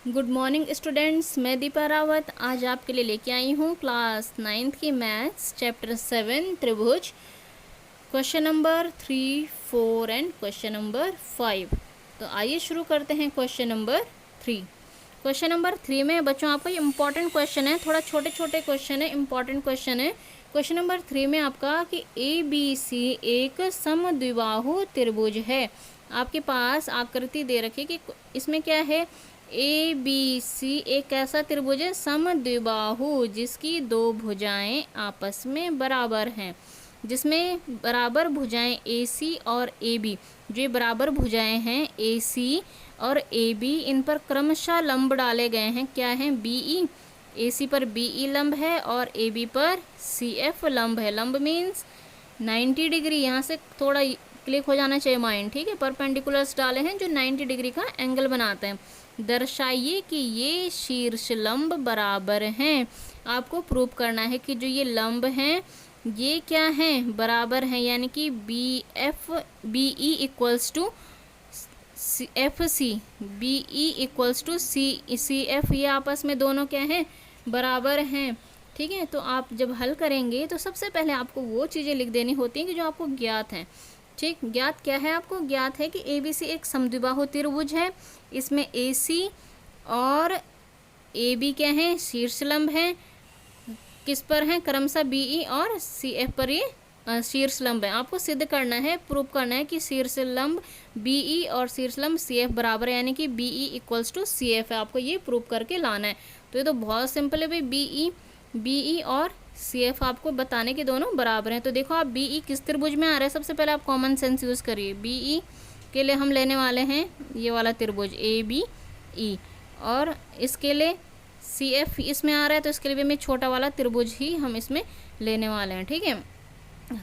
Good morning students, मैं दीपा रावत आज आपके लिए लेके आई हूँ क्लास 9th की मैथ्स चैप्टर 7 त्रिभुज question number 3, 4 and question number 5। तो आइए शुरू करते हैं क्वेश्चन नंबर 3। क्वेश्चन नंबर 3 में बच्चों आपका ये इंपॉर्टेंट क्वेश्चन है, थोड़ा छोटे छोटे क्वेश्चन है, इंपॉर्टेंट क्वेश्चन है। क्वेश्चन नंबर 3 में आपका कि ABC एक समद्विबाहु त्रिभुज है। आपके पास आकृति दे रखी कि इसमें क्या है, ABC एक ऐसा त्रिभुज है समद्विबाहु जिसकी दो भुजाएं आपस में बराबर हैं, जिसमें बराबर भुजाएं AC और AB, जो बराबर भुजाएं हैं AC और AB, इन पर क्रमशः लंब डाले गए हैं। क्या है, BE, AC पर BE लंब है और AB पर CF लंब है। लंब मीन्स 90 डिग्री, यहाँ से थोड़ा क्लिक हो जाना चाहिए माइंड, ठीक है। परपेंडिकुलर्स डाले हैं जो 90 डिग्री का एंगल बनाते हैं। दर्शाइए कि ये शीर्ष लंब बराबर हैं। आपको प्रूव करना है कि जो ये लंब हैं ये क्या हैं, बराबर हैं, यानी कि BE equals to FC, BE equals to CF, ये आपस में दोनों क्या हैं, बराबर हैं, ठीक है। तो आप जब हल करेंगे तो सबसे पहले आपको वो चीज़ें लिख देनी होती हैं कि जो आपको ज्ञात हैं, ठीक। ज्ञात क्या है, आपको ज्ञात है कि ABC एक समद्विबाहु त्रिभुज है। इसमें AC और AB क्या हैं, शीर्ष लंब हैं। किस पर हैं, क्रमशः BE और CF पर ये शीर्ष लंब है। आपको सिद्ध करना है, प्रूव करना है कि शीर्ष लंब BE और शीर्ष लंब CF बराबर है, यानी कि BE इक्वल्स टू CF है। आपको ये प्रूव करके लाना है। तो ये तो बहुत सिंपल है भाई, BE और CF आपको बताने के दोनों बराबर हैं। तो देखो आप BE किस त्रिभुज में आ रहा है, सबसे पहले आप कॉमन सेंस यूज़ करिए। BE के लिए हम लेने वाले हैं ये वाला त्रिभुज ABE, और इसके लिए CF इसमें आ रहा है तो इसके लिए भी हमें छोटा वाला त्रिभुज ही हम इसमें लेने वाले हैं, ठीक है।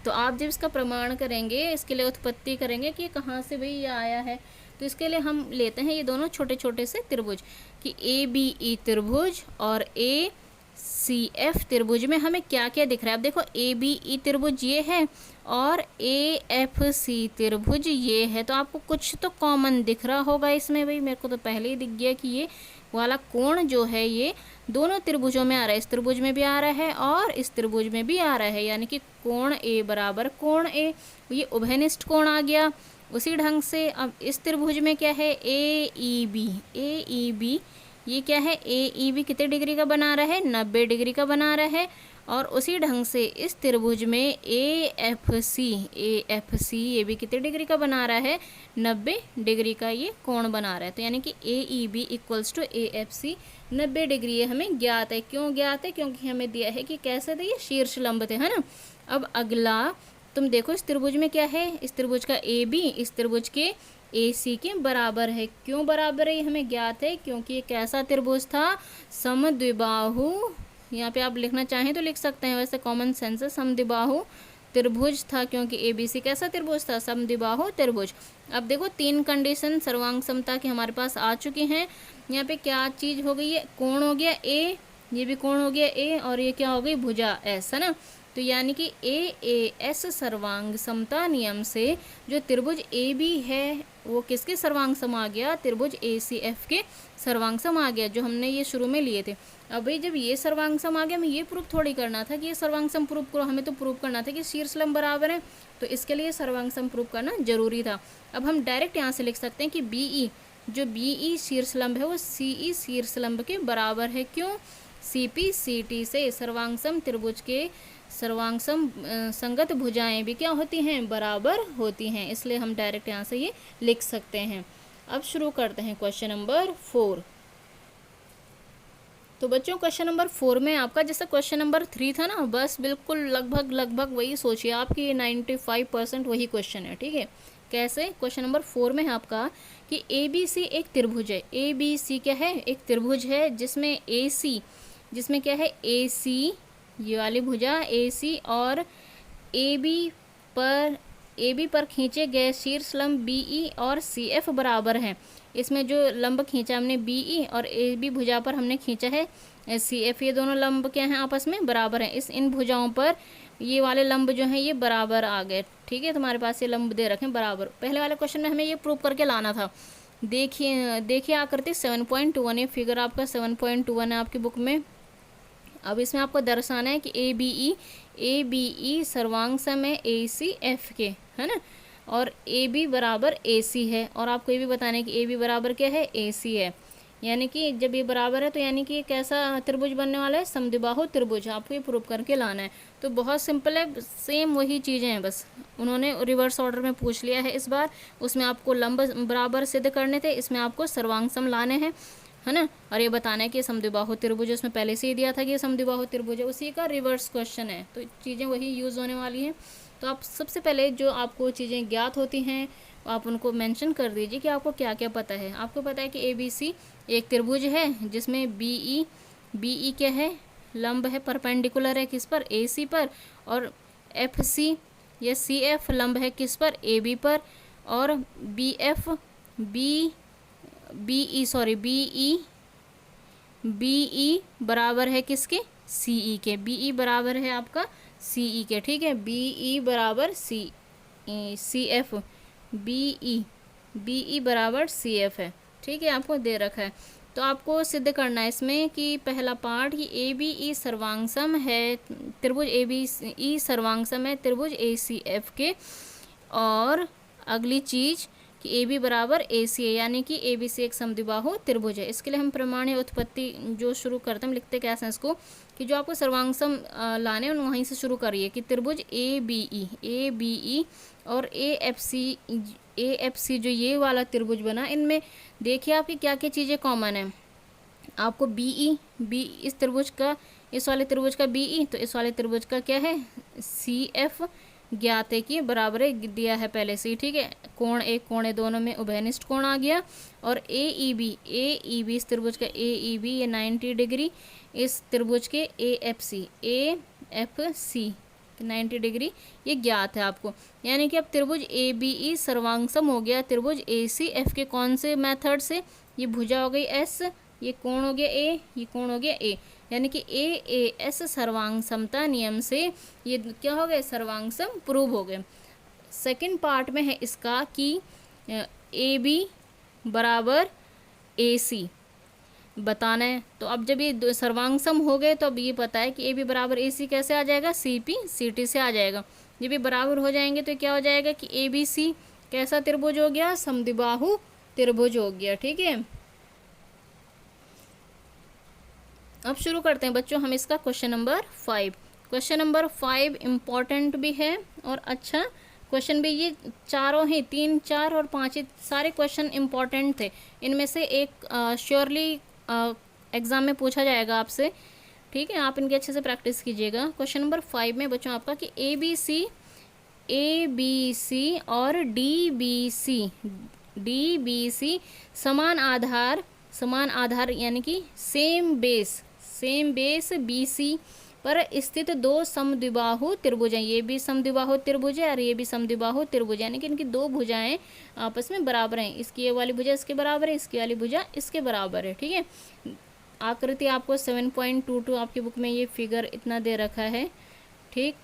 तो आप जब इसका प्रमाण करेंगे, इसके लिए उत्पत्ति करेंगे कि कहाँ से भाई ये आया है, तो इसके लिए हम लेते हैं ये दोनों छोटे छोटे से त्रिभुज कि ABE त्रिभुज और ACF त्रिभुज में हमें क्या क्या दिख रहा है। अब देखो ABE त्रिभुज ये है और AFC त्रिभुज ये है, तो आपको कुछ तो कॉमन दिख रहा होगा इसमें भाई। मेरे को तो पहले ही दिख गया कि ये वाला कोण जो है ये दोनों त्रिभुजों में आ रहा है, इस त्रिभुज में भी आ रहा है और इस त्रिभुज में भी आ रहा है, यानी कि कोण A बराबर कोण A, ये उभयनिष्ठ कोण आ गया। उसी ढंग से अब इस त्रिभुज में क्या है, AEB ये क्या है, AEB कितने डिग्री का बना रहा है, 90 डिग्री का बना रहा है। और उसी ढंग से इस त्रिभुज में AFC ये भी कितने डिग्री का बना रहा है, 90 डिग्री का ये कोण बना रहा है। तो यानी कि AEB equals to AFC 90 degree, ये हमें ज्ञात है। क्यों ज्ञात है, क्योंकि हमें दिया है कि कैसे थे, ये शीर्ष लंब थे, है ना। अब अगला तुम देखो इस त्रिभुज में क्या है, इस त्रिभुज का AB इस त्रिभुज के AC के बराबर है। क्यों बराबर है, ये हमें ज्ञात है क्योंकि ये कैसा त्रिभुज था, समद्विबाहु। यहाँ पे आप लिखना चाहें तो लिख सकते हैं, वैसे कॉमन सेंस है, समद्विबाहु त्रिभुज था, क्योंकि ABC कैसा त्रिभुज था, समद्विबाहु त्रिभुज। अब देखो तीन कंडीशन सर्वांग समता की हमारे पास आ चुकी हैं। यहाँ पे क्या चीज़ हो गई है, कोण हो गया A, ये भी कोण हो गया A, और ये क्या हो गई, भुजा S, है ना। तो यानी कि AAS सर्वांग समता नियम से जो त्रिभुज AB है वो किसके सर्वांग सम आ गया, त्रिभुज ACF के सर्वांग सम आ गया, जो हमने ये शुरू में लिए थे। अब भाई जब ये सर्वांग सम आ गया, हमें ये प्रूफ थोड़ी करना था कि ये सर्वांग सम प्रूफ करो, हमें तो प्रूफ करना था कि शीर्ष लंब बराबर है, तो इसके लिए सर्वांग सम प्रूफ करना जरूरी था। अब हम डायरेक्ट यहाँ से लिख सकते हैं कि BE, जो BE शीर्ष लंब है वो CE शीर्ष लंब के बराबर है। क्यों, CP CT से सर्वांगसम त्रिभुज के सर्वांगसम संगत भुजाएं भी क्या होती हैं, बराबर होती हैं, इसलिए हम डायरेक्ट यहाँ से ये लिख सकते हैं। अब शुरू करते हैं क्वेश्चन नंबर 4। तो बच्चों क्वेश्चन नंबर 4 में आपका जैसा क्वेश्चन नंबर 3 था ना, बस बिल्कुल लगभग वही सोचिए आपकी 95% वही क्वेश्चन है, ठीक है। कैसे, क्वेश्चन नंबर 4 में है आपका कि ABC एक त्रिभुज है। ABC क्या है, एक त्रिभुज है जिसमें AC, जिसमें क्या है AC ये वाली भुजा AC और AB पर खींचे गए शीर्ष लंब BE और CF बराबर हैं। इसमें जो लंब खींचा हमने BE और AB भुजा पर हमने खींचा है CF, ये दोनों लंब क्या हैं, आपस में बराबर हैं। इन भुजाओं पर ये वाले लंब जो हैं ये बराबर आ गए, ठीक है। तुम्हारे पास ये लंब दे रखे हैं बराबर। पहले वाले क्वेश्चन में हमें ये प्रूव करके लाना था देखिए देखिए आकृति 7.21, ये फिगर आपका 7.21 है आपकी बुक में। अब इसमें आपको दर्शाना है कि ए बी ई सर्वांग सम है ए सी एफ के, है ना, और ए बी बराबर ए सी है, और आपको ये भी बताना है कि ए बी बराबर क्या है, ए सी है। यानी कि जब ये बराबर है तो यानी कि ये कैसा त्रिभुज बनने वाला है, समद्विबाहु त्रिभुज। आपको ये प्रूव करके लाना है। तो बहुत सिंपल है, सेम वही चीज़ें हैं, बस उन्होंने रिवर्स ऑर्डर में पूछ लिया है इस बार। उसमें आपको लंब बराबर सिद्ध करने थे, इसमें आपको सर्वांग सम लाने हैं, है ना, और ये बताना है कि समद्विबाहु त्रिभुज, उसमें पहले से ही दिया था कि ये समद्विबाहु त्रिभुज है, उसी का रिवर्स क्वेश्चन है। तो चीज़ें वही यूज़ होने वाली हैं। तो आप सबसे पहले जो आपको चीज़ें ज्ञात होती हैं आप उनको मेंशन कर दीजिए कि आपको क्या क्या पता है। आपको पता है कि ए बी सी एक त्रिभुज है जिसमें बी ई क्या है, लंब है, परपेंडिकुलर है किस पर, ए सी पर, और एफ सी या सी एफ लंब है किस पर, ए बी पर, और बी एफ बी ई बराबर है किसके, सी ई के। बी ई बराबर है आपका सी ई के, ठीक है। बी ई बराबर सी एफ, बी ई बराबर सी एफ है, ठीक है, आपको दे रखा है। तो आपको सिद्ध करना है इसमें कि पहला पार्ट कि ए बी ई सर्वांग सम है त्रिभुज, ए बी ई सर्वांग सम है त्रिभुज ए सी एफ के, और अगली चीज़ कि ए बी बराबर ए सी है, यानी कि ए बी सी एक समद्विबाहु त्रिभुज है। इसके लिए हम प्रमाण या उत्पत्ति जो शुरू करते हैं, हम लिखते कैसे हैं इसको, कि जो आपको सर्वांग सम लाने हैं वहीं से शुरू करिए कि त्रिभुज ए बी ई और ए एफ सी जो ये वाला त्रिभुज बना, इनमें देखिए आपकी क्या क्या चीज़ें कॉमन है। आपको बी इस त्रिभुज का, इस वाले त्रिभुज का बी ई, तो इस वाले त्रिभुज का क्या है, सी एफ ज्ञात है कि बराबर है, दिया है पहले से, ठीक है। कोण एक कोण है, दोनों में उभयनिष्ठ कोण आ गया। और ए ई बी इस त्रिभुज का ए ई बी ये 90 डिग्री, इस त्रिभुज के ए एफ सी 90 डिग्री ये ज्ञात है आपको। यानी कि अब त्रिभुज ए बी ई सर्वांग सम हो गया त्रिभुज ए सी एफ के कौन से मेथड से, ये भुजा हो गई एस, ये कोण हो गया ए, ये कोण हो गया ए, यानी कि ए एस सर्वांग समता नियम से ये क्या हो गए, सर्वांग सम प्रूव हो गए। सेकंड पार्ट में है इसका कि ए बी बराबर ए सी बताना है। तो अब जब ये सर्वांग सम हो गए तो अब ये पता है कि ए बी बराबर ए सी कैसे आ जाएगा, सी पी सी टी से आ जाएगा। जब ये बराबर हो जाएंगे तो क्या हो जाएगा कि ए बी सी कैसा त्रिभुज हो गया, समद्विबाहु त्रिभुज हो गया, ठीक है। अब शुरू करते हैं बच्चों हम इसका question number 5। Question number 5 important भी है और अच्छा क्वेश्चन भी, ये चारों ही 3, 4 और 5 सारे क्वेश्चन इम्पॉर्टेंट थे। इनमें से एक श्योरली एग्ज़ाम में पूछा जाएगा आपसे, ठीक है। आप इनकी अच्छे से प्रैक्टिस कीजिएगा। क्वेश्चन नंबर 5 में बच्चों आपका कि ए बी सी और डी बी सी समान आधार यानी कि सेम बेस बी सी पर स्थित दो समद्विबाहु त्रिभुज हैं। ये भी समद्विबाहु त्रिभुज है और ये भी समद्विबाहु त्रिभुज, यानी कि इनकी दो भुजाएं आपस में बराबर हैं। इसकी ये वाली भुजा इसके बराबर है, इसकी वाली भुजा इसके बराबर है, ठीक है। आकृति आपको 7.22 आपकी बुक में ये फिगर इतना दे रखा है, ठीक।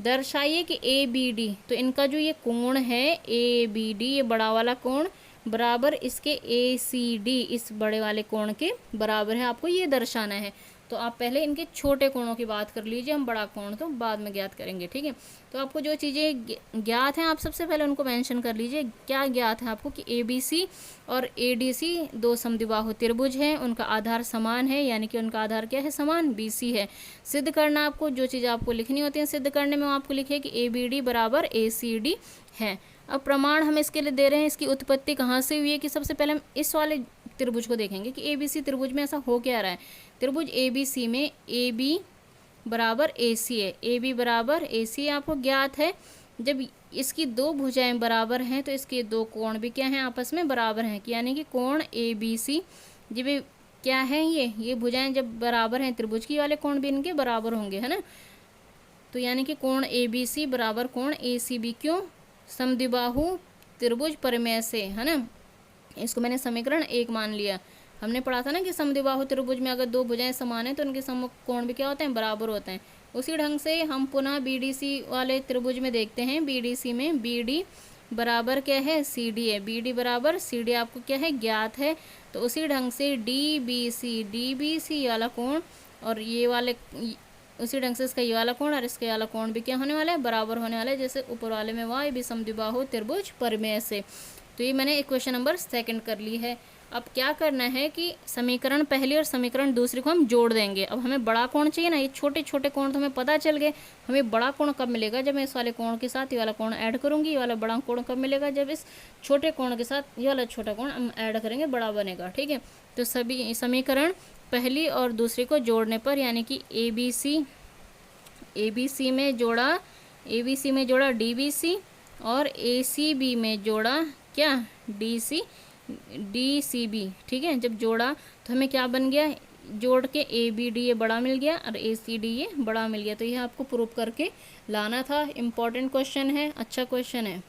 दर्शाइए कि ए बी डी, तो इनका जो ये कोण है ए बी डी, ये बड़ा वाला कोण बराबर इसके ए सी डी इस बड़े वाले कोण के बराबर है, आपको ये दर्शाना है। तो आप पहले इनके छोटे कोणों की बात कर लीजिए, हम बड़ा कोण तो बाद में ज्ञात करेंगे, ठीक है। तो आपको जो चीज़ें ज्ञात हैं आप सबसे पहले उनको मेंशन कर लीजिए। क्या ज्ञात है आपको कि ए बी सी और ए डी सी दो समद्विबाहु त्रिभुज हैं, उनका आधार समान है, यानी कि उनका आधार क्या है, समान बी सी है। सिद्ध करना आपको, जो चीज़ आपको लिखनी होती है सिद्ध करने में, आपको लिखे कि ए बी डी बराबर ए सी डी है। अब प्रमाण हम इसके लिए दे रहे हैं, इसकी उत्पत्ति कहाँ से हुई है कि सबसे पहले हम इस वाले त्रिभुज को देखेंगे कि ए बी सी त्रिभुज में ऐसा हो क्या रहा है। त्रिभुज ए बी सी में ए बी बराबर ए सी है, ए बी बराबर ए सी आपको ज्ञात है। जब इसकी दो भुजाएं बराबर हैं तो इसके दो कोण भी क्या हैं, आपस में बराबर हैं, यानी कि कोण ए बी सी जब क्या है, ये भुजाएं जब बराबर हैं त्रिभुज की वाले कोण भी इनके बराबर होंगे, है ना। तो यानी कि कोण ए बी सी बराबर कोण ए सी बी, क्यों, समद्विबाहु त्रिभुज प्रमेय से, है ना। इसको मैंने समीकरण 1 मान लिया। हमने पढ़ा था ना कि समद्विबाहु त्रिभुज में अगर दो भुजाएं समान हैं तो उनके सम्मुख कोण भी क्या होते हैं, बराबर होते हैं। उसी ढंग से हम पुनः BDC वाले त्रिभुज में देखते हैं। BDC में BD बराबर क्या है सी डी है, बी डी बराबर सी डी आपको क्या है ज्ञात है। तो उसी ढंग से डी बी सी वाला कोण और ये वाले उसी ढंग से इसका ये वाला कोण और इसके वाला कोण भी क्या होने वाला है बराबर होने वाला है, जैसे ऊपर वाले में वाई भी समद्विबाहु त्रिभुज परिमेय से। तो ये मैंने इक्वेशन नंबर 2 कर ली है। अब क्या करना है कि समीकरण पहली और समीकरण दूसरी को हम जोड़ देंगे। अब हमें बड़ा कोण चाहिए ना, ये छोटे छोटे कोण तो हमें पता चल गए। हमें बड़ा कोण कब मिलेगा, जब मैं इस वाले कोण के साथ ये वाला कोण ऐड करूंगी। ये वाला बड़ा कोण कब मिलेगा, जब इस छोटे कोण के साथ ये वाला छोटा कोण हम ऐड करेंगे, बड़ा बनेगा। ठीक है, तो सभी समीकरण पहली और दूसरी को जोड़ने पर, यानी कि ए बी सी में जोड़ा डी बी सी और ए सी बी में जोड़ा क्या डी सी बी। ठीक है, जब जोड़ा तो हमें क्या बन गया, जोड़ के ए बी डी ये बड़ा मिल गया और ए सी डी ये बड़ा मिल गया। तो यह आपको प्रूव करके लाना था। इम्पॉर्टेंट क्वेश्चन है, अच्छा क्वेश्चन है।